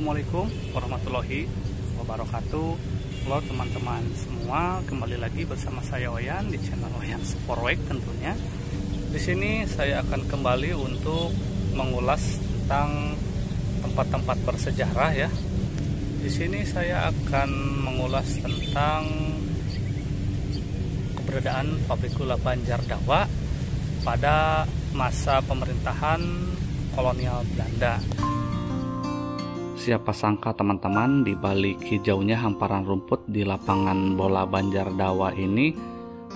Assalamualaikum warahmatullahi wabarakatuh. Halo teman-teman semua, kembali lagi bersama saya Oyan di channel Oyan Sportweek tentunya. Di sini saya akan kembali untuk mengulas tentang tempat-tempat bersejarah ya. Di sini saya akan mengulas tentang keberadaan pabrik gula Banjar Dawa pada masa pemerintahan kolonial Belanda. Siapa sangka teman-teman, di balik hijaunya hamparan rumput di lapangan bola Banjar Dawa ini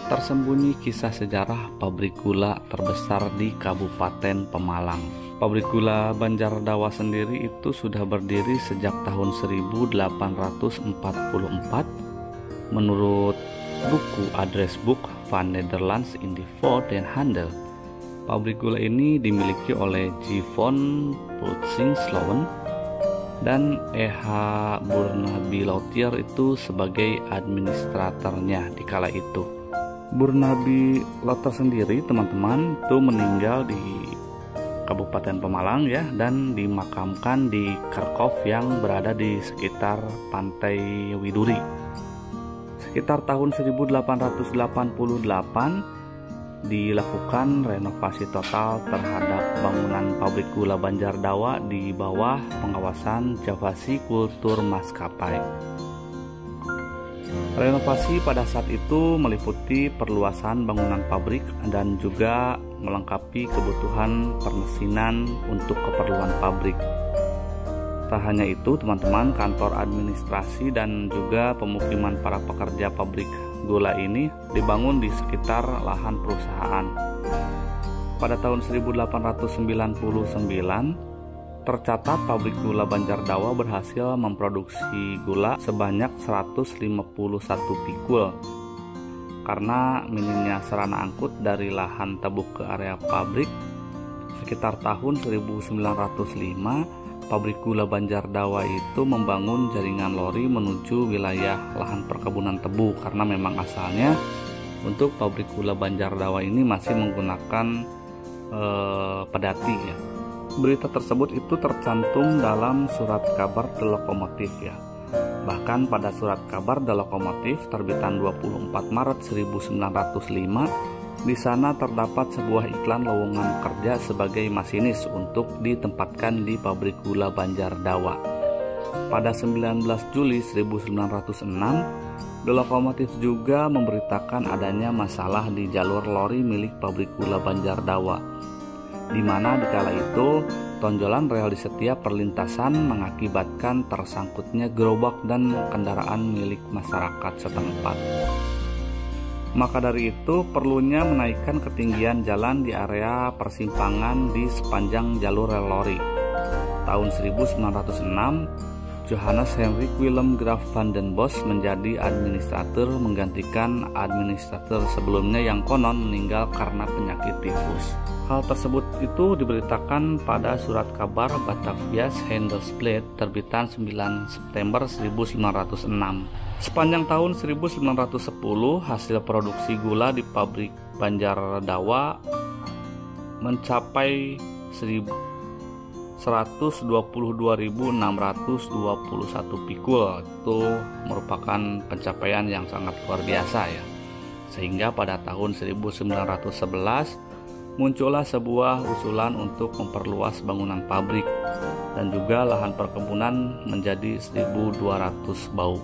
tersembunyi kisah sejarah pabrik gula terbesar di Kabupaten Pemalang. Pabrik gula Banjar Dawa sendiri itu sudah berdiri sejak tahun 1844 menurut buku Address Book van Nederlands in the Voort den Handel. Pabrik gula ini dimiliki oleh G. von Pulsingsloen dan E.H. Burnaby Lautier itu sebagai administratornya di kala itu. Burnaby Lautier sendiri teman-teman itu meninggal di Kabupaten Pemalang ya, dan dimakamkan di Kerkhof yang berada di sekitar Pantai Widuri. Sekitar tahun 1888 dilakukan renovasi total terhadap bangunan pabrik gula Banjar Dawa di bawah pengawasan Javasi Kultur Maskapai. Renovasi pada saat itu meliputi perluasan bangunan pabrik dan juga melengkapi kebutuhan permesinan untuk keperluan pabrik. Tak hanya itu teman-teman, kantor administrasi dan juga pemukiman para pekerja pabrik gula ini dibangun di sekitar lahan perusahaan. Pada tahun 1899 tercatat pabrik gula Banjar Dawa berhasil memproduksi gula sebanyak 151 pikul. Karena minimnya sarana angkut dari lahan Tebuk ke area pabrik, sekitar tahun 1905 pabrik gula Banjar Dawa itu membangun jaringan lori menuju wilayah lahan perkebunan tebu, karena memang asalnya untuk pabrik gula Banjar Dawa ini masih menggunakan pedati ya. Berita tersebut itu tercantum dalam surat kabar The Lokomotif ya. Bahkan pada surat kabar The Lokomotif terbitan 24 Maret 1905, di sana terdapat sebuah iklan lowongan kerja sebagai masinis untuk ditempatkan di pabrik gula Banjar Dawa. Pada 19 Juli 1906, The Lokomotif juga memberitakan adanya masalah di jalur lori milik pabrik gula Banjar Dawa, di mana di kala itu tonjolan rel di setiap perlintasan mengakibatkan tersangkutnya gerobak dan kendaraan milik masyarakat setempat. Maka dari itu perlunya menaikkan ketinggian jalan di area persimpangan di sepanjang jalur rel lori. Tahun 1906, Johannes Hendrik Willem Graaf van den Bosch menjadi administrator menggantikan administrator sebelumnya yang konon meninggal karena penyakit tifus. Hal tersebut itu diberitakan pada surat kabar Batavia's Handelsblad terbitan 9 September 1906. Sepanjang tahun 1910, hasil produksi gula di pabrik Banjar Dawa mencapai 122.621 pikul. Itu merupakan pencapaian yang sangat luar biasa ya. Sehingga pada tahun 1911 muncullah sebuah usulan untuk memperluas bangunan pabrik dan juga lahan perkebunan menjadi 1.200 bau.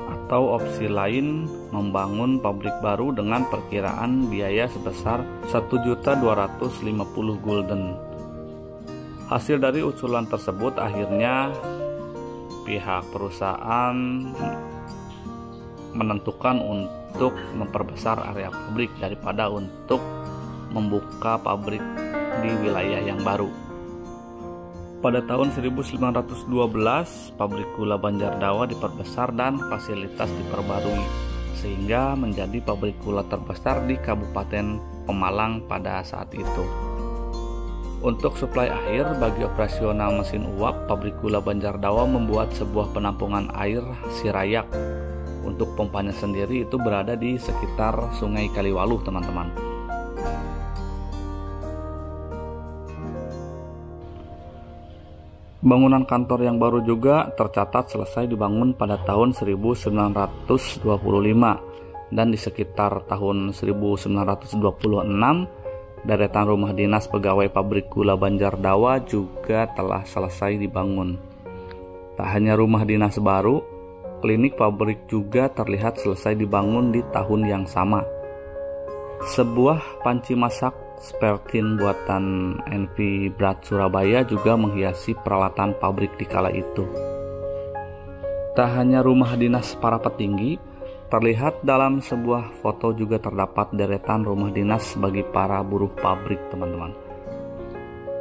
Atau opsi lain, membangun pabrik baru dengan perkiraan biaya sebesar 1.250 gulden. Hasil dari usulan tersebut akhirnya pihak perusahaan menentukan untuk memperbesar area pabrik daripada untuk membuka pabrik di wilayah yang baru. Pada tahun 1912, pabrik gula Banjar Dawa diperbesar dan fasilitas diperbarui, sehingga menjadi pabrik gula terbesar di Kabupaten Pemalang pada saat itu. Untuk suplai air bagi operasional mesin uap, pabrik gula Banjar Dawa membuat sebuah penampungan air Sirayak. Untuk pompanya sendiri itu berada di sekitar Sungai Kaliwaluh, teman-teman. Bangunan kantor yang baru juga tercatat selesai dibangun pada tahun 1925 dan di sekitar tahun 1926 deretan rumah dinas pegawai pabrik gula Banjar Dawa juga telah selesai dibangun. Tak hanya rumah dinas baru, klinik pabrik juga terlihat selesai dibangun di tahun yang sama. Sebuah panci masak spare tin buatan NV Berat Surabaya juga menghiasi peralatan pabrik di kala itu. Tak hanya rumah dinas para petinggi, terlihat dalam sebuah foto juga terdapat deretan rumah dinas bagi para buruh pabrik, teman-teman.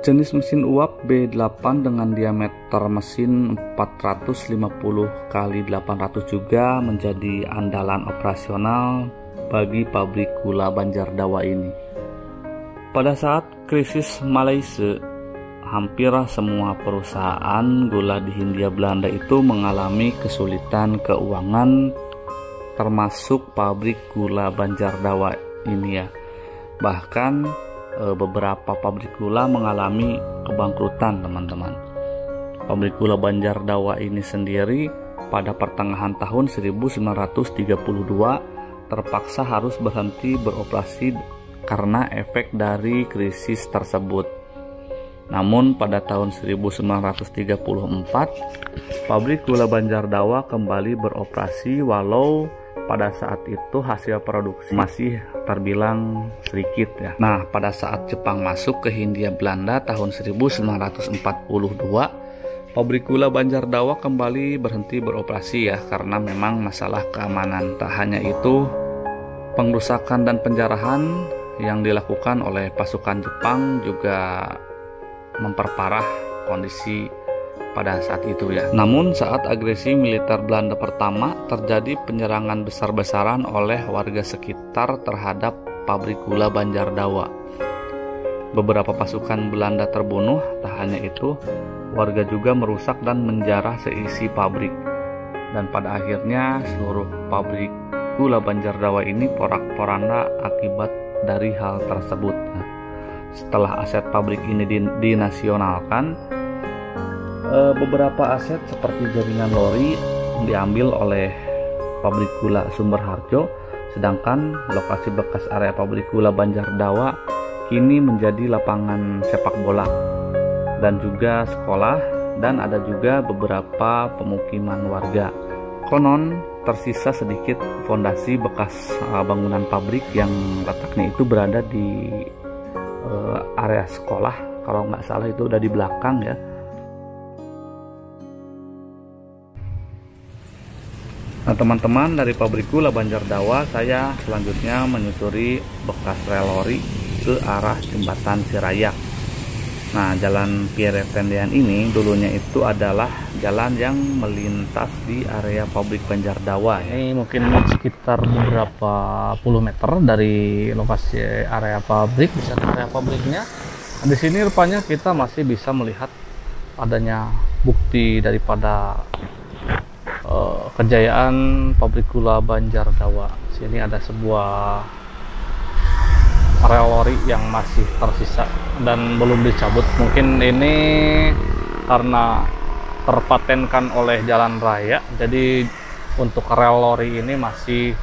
Jenis mesin uap B8 dengan diameter mesin 450 x 800 juga menjadi andalan operasional bagi pabrik gula Banjar Dawa ini. Pada saat krisis Malaysia, hampir semua perusahaan gula di Hindia Belanda itu mengalami kesulitan keuangan, termasuk pabrik gula Banjar Dawa ini ya. Bahkan beberapa pabrik gula mengalami kebangkrutan, teman-teman. Pabrik gula Banjar Dawa ini sendiri pada pertengahan tahun 1932 terpaksa harus berhenti beroperasi karena efek dari krisis tersebut. Namun pada tahun 1934 pabrik gula Banjar Dawa kembali beroperasi, walau pada saat itu hasil produksi masih terbilang sedikit ya. Nah, pada saat Jepang masuk ke Hindia Belanda tahun 1942, pabrik gula Banjar Dawa kembali berhenti beroperasi ya, karena memang masalah keamanan. Tak hanya itu, pengrusakan dan penjarahan yang dilakukan oleh pasukan Jepang juga memperparah kondisi pada saat itu ya. Namun saat agresi militer Belanda pertama, terjadi penyerangan besar-besaran oleh warga sekitar terhadap pabrik gula Banjar Dawa. Beberapa pasukan Belanda terbunuh. Tak hanya itu, warga juga merusak dan menjarah seisi pabrik. Dan pada akhirnya seluruh pabrik gula Banjar Dawa ini porak-poranda akibat dari hal tersebut. Nah, setelah aset pabrik ini dinasionalkan, beberapa aset seperti jaringan lori diambil oleh pabrik gula Sumber Harjo, sedangkan lokasi bekas area pabrik gula Banjar Dawa kini menjadi lapangan sepak bola dan juga sekolah, dan ada juga beberapa pemukiman warga. Konon tersisa sedikit fondasi bekas bangunan pabrik yang letaknya itu berada di area sekolah, kalau nggak salah itu udah di belakang ya. Nah, teman-teman, dari pabrik gula Banjar Dawa saya selanjutnya menyusuri bekas rel lori ke arah jembatan Sirayak. Nah, jalan Pierre Tendean ini dulunya itu adalah jalan yang melintas di area pabrik Banjar Dawa. Ini mungkin sekitar beberapa puluh meter dari lokasi area pabrik, bisa area pabriknya. Di sini rupanya kita masih bisa melihat adanya bukti daripada kejayaan pabrik gula Banjar Dawa. Sini ada sebuah rel lori yang masih tersisa dan belum dicabut. Mungkin ini karena terpatenkan oleh jalan raya, jadi untuk rel lori ini masih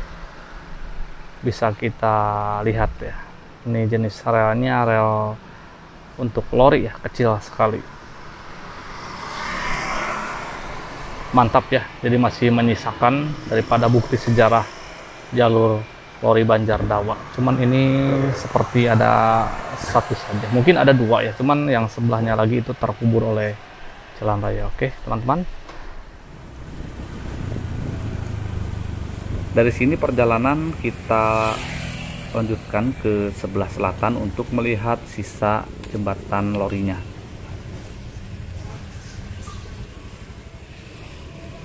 bisa kita lihat ya. Ini jenis relnya rel untuk lori ya, kecil sekali. Mantap ya, jadi masih menyisakan daripada bukti sejarah jalur lori Banjar Dawa. Cuman ini seperti ada satu saja, mungkin ada dua ya, cuman yang sebelahnya lagi itu terkubur oleh jalan raya. Oke teman-teman, dari sini perjalanan kita lanjutkan ke sebelah selatan untuk melihat sisa jembatan lorinya.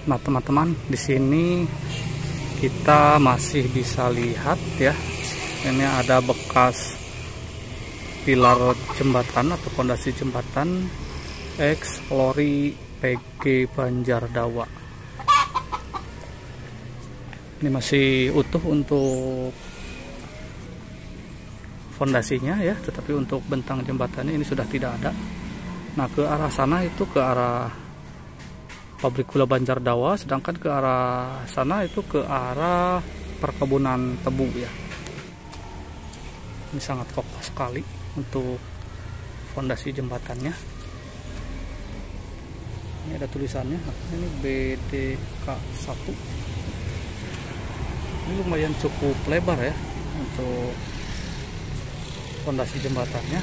Nah teman-teman, di sini kita masih bisa lihat ya, ini ada bekas pilar jembatan atau fondasi jembatan ex lori PG Banjar Dawa. Ini masih utuh untuk fondasinya ya, tetapi untuk bentang jembatannya ini sudah tidak ada. Nah, ke arah sana itu ke arah pabrik gula Banjar Dawa, sedangkan ke arah sana itu ke arah perkebunan tebu ya. Ini sangat kokoh sekali untuk fondasi jembatannya. Ini ada tulisannya, ini BDK 1. Ini lumayan cukup lebar ya untuk fondasi jembatannya.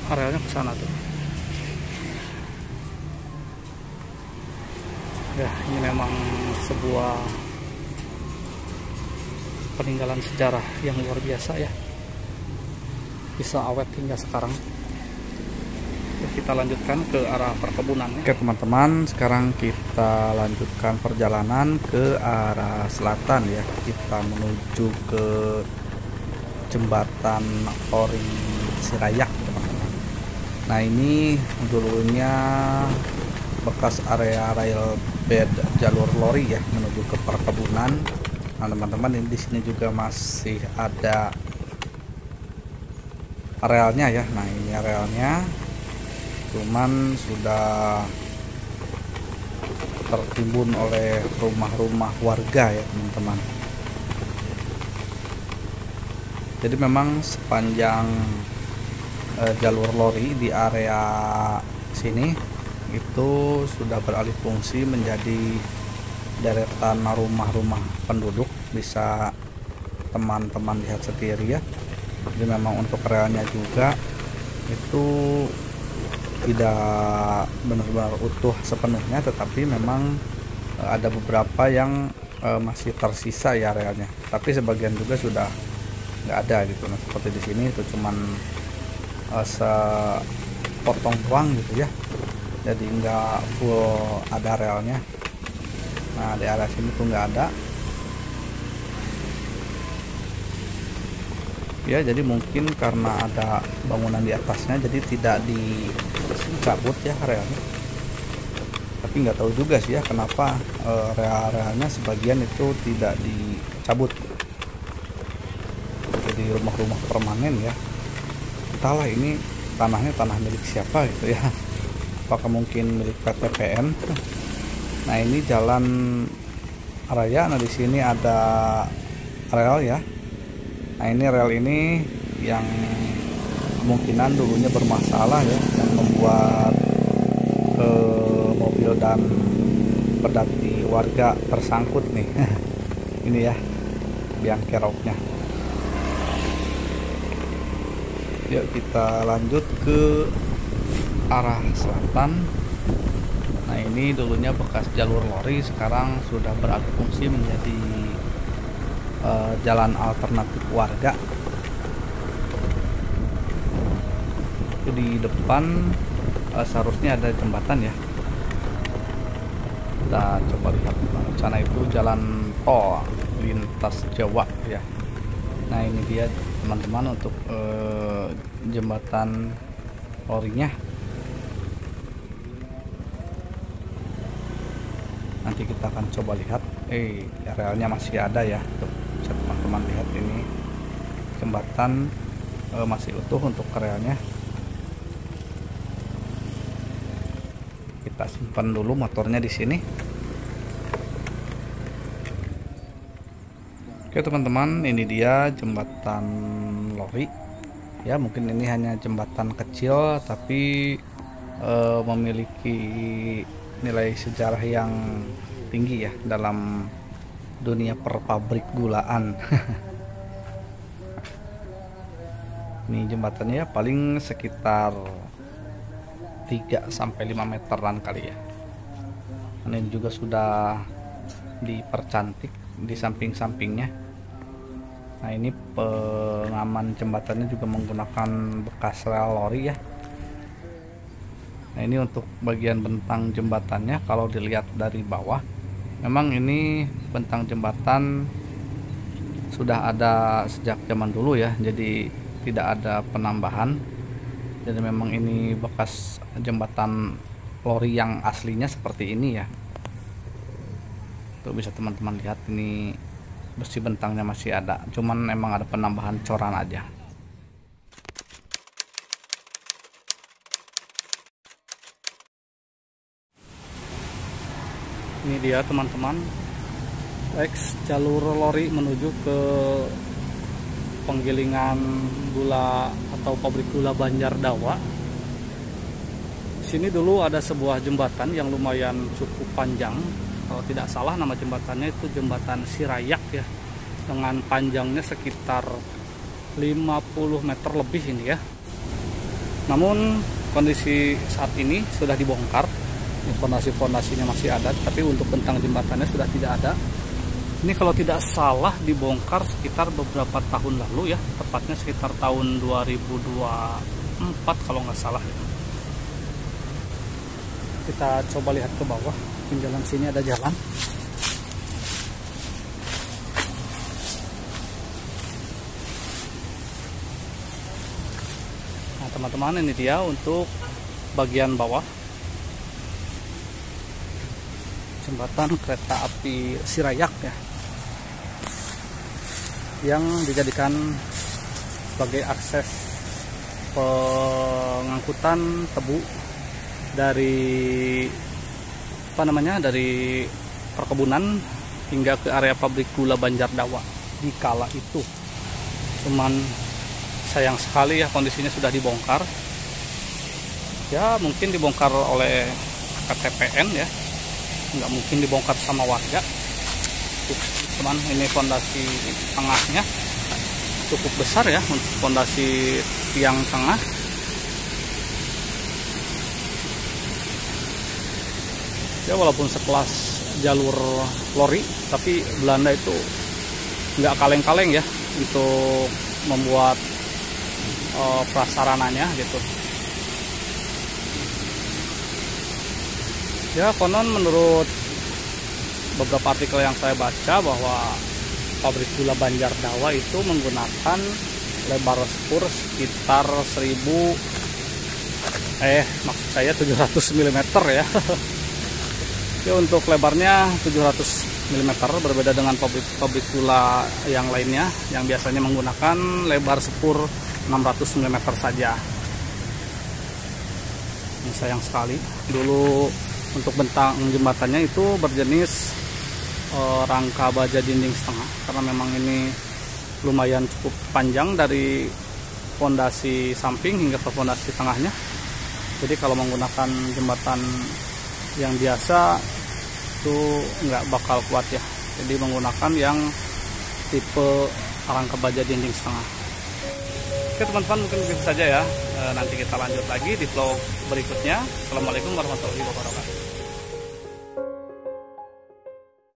Arealnya ke sana tuh. Ya, ini memang sebuah peninggalan sejarah yang luar biasa ya. Bisa awet hingga sekarang. Kita lanjutkan ke arah perkebunannya. Oke teman-teman, sekarang kita lanjutkan perjalanan ke arah selatan ya. Kita menuju ke jembatan Ori Sirayak teman-teman. Nah, ini dulunya bekas area rail bed jalur lori ya menuju ke perkebunan. Nah teman-teman, ini di sini juga masih ada arealnya ya. Nah, ini arealnya, cuman sudah tertimbun oleh rumah-rumah warga ya teman-teman. Jadi memang sepanjang jalur lori di area sini itu sudah beralih fungsi menjadi deretan rumah-rumah penduduk. Bisa teman-teman lihat sendiri ya. Jadi memang untuk arealnya juga itu tidak benar-benar utuh sepenuhnya, tetapi memang ada beberapa yang masih tersisa ya arealnya, tapi sebagian juga sudah nggak ada gitu. Nah, seperti di sini itu cuman sepotong doang gitu ya, jadi nggak full ada arealnya. Nah, di area sini tuh nggak ada ya, jadi mungkin karena ada bangunan di atasnya jadi tidak dicabut ya arealnya. Tapi nggak tahu juga sih ya kenapa area-areanya sebagian itu tidak dicabut, jadi rumah-rumah permanen ya. Entahlah ini tanahnya tanah milik siapa gitu ya, apakah mungkin milik PT PN. Nah, ini jalan raya. Nah, di sini ada rel ya. Nah, ini rel ini yang kemungkinan dulunya bermasalah ya, yang membuat mobil dan pedati warga tersangkut nih. Ini ya biang keroknya. Yuk kita lanjut ke arah selatan. Nah, ini dulunya bekas jalur lori, sekarang sudah beralih fungsi menjadi jalan alternatif warga. Itu di depan seharusnya ada jembatan ya. Kita coba lihat sana, itu jalan tol lintas Jawa ya. Nah, ini dia teman-teman untuk jembatan lorinya. Nanti kita akan coba lihat. Arealnya masih ada ya. Tuh, bisa teman-teman lihat, ini jembatan masih utuh untuk arealnya. Kita simpan dulu motornya di sini. Oke teman-teman, ini dia jembatan lori ya. Mungkin ini hanya jembatan kecil, tapi memiliki nilai sejarah yang tinggi ya dalam dunia perpabrik gulaan. Ini jembatannya paling sekitar 3-5 meteran kali ya. Ini juga sudah dipercantik di samping-sampingnya. Nah, ini pengaman jembatannya juga menggunakan bekas rel lori ya. Nah, ini untuk bagian bentang jembatannya, kalau dilihat dari bawah, memang ini bentang jembatan sudah ada sejak zaman dulu ya, jadi tidak ada penambahan. Jadi memang ini bekas jembatan lori yang aslinya seperti ini ya. Tuh bisa teman-teman lihat, ini besi bentangnya masih ada, cuman emang ada penambahan coran aja. Ini dia teman-teman, X jalur lori menuju ke penggilingan gula atau pabrik gula Banjar Dawa. Sini dulu ada sebuah jembatan yang lumayan cukup panjang. Kalau tidak salah nama jembatannya itu jembatan Sirayak ya. Dengan panjangnya sekitar 50 meter lebih ini ya. Namun kondisi saat ini sudah dibongkar. Fondasi-fondasinya masih ada, tapi untuk bentang jembatannya sudah tidak ada. Ini kalau tidak salah dibongkar sekitar beberapa tahun lalu ya, tepatnya sekitar tahun 2024 kalau nggak salah ya. Kita coba lihat ke bawah, di jalan sini ada jalan. Nah teman-teman, ini dia untuk bagian bawah jembatan kereta api Sirayak ya, yang dijadikan sebagai akses pengangkutan tebu dari dari perkebunan hingga ke area pabrik gula Banjar Dawa di kala itu. Cuman sayang sekali ya, kondisinya sudah dibongkar ya, mungkin dibongkar oleh KTPN ya, nggak mungkin dibongkar sama warga. Teman, ini fondasi tengahnya cukup besar ya, untuk fondasi tiang tengah. Ya walaupun sekelas jalur lori, tapi Belanda itu nggak kaleng-kaleng ya untuk membuat prasarananya gitu. Ya konon menurut beberapa artikel yang saya baca bahwa pabrik gula Banjar Dawa itu menggunakan lebar spur sekitar 700 mm ya. Ya untuk lebarnya 700 mm, berbeda dengan pabrik gula yang lainnya yang biasanya menggunakan lebar spur 600 mm saja. Ini sayang sekali. Dulu untuk bentang jembatannya itu berjenis rangka baja dinding setengah, karena memang ini lumayan cukup panjang dari fondasi samping hingga ke fondasi tengahnya. Jadi kalau menggunakan jembatan yang biasa itu nggak bakal kuat ya. Jadi menggunakan yang tipe rangka baja dinding setengah. Oke teman-teman, mungkin begitu saja ya. Nanti kita lanjut lagi di vlog berikutnya. Assalamualaikum warahmatullahi wabarakatuh.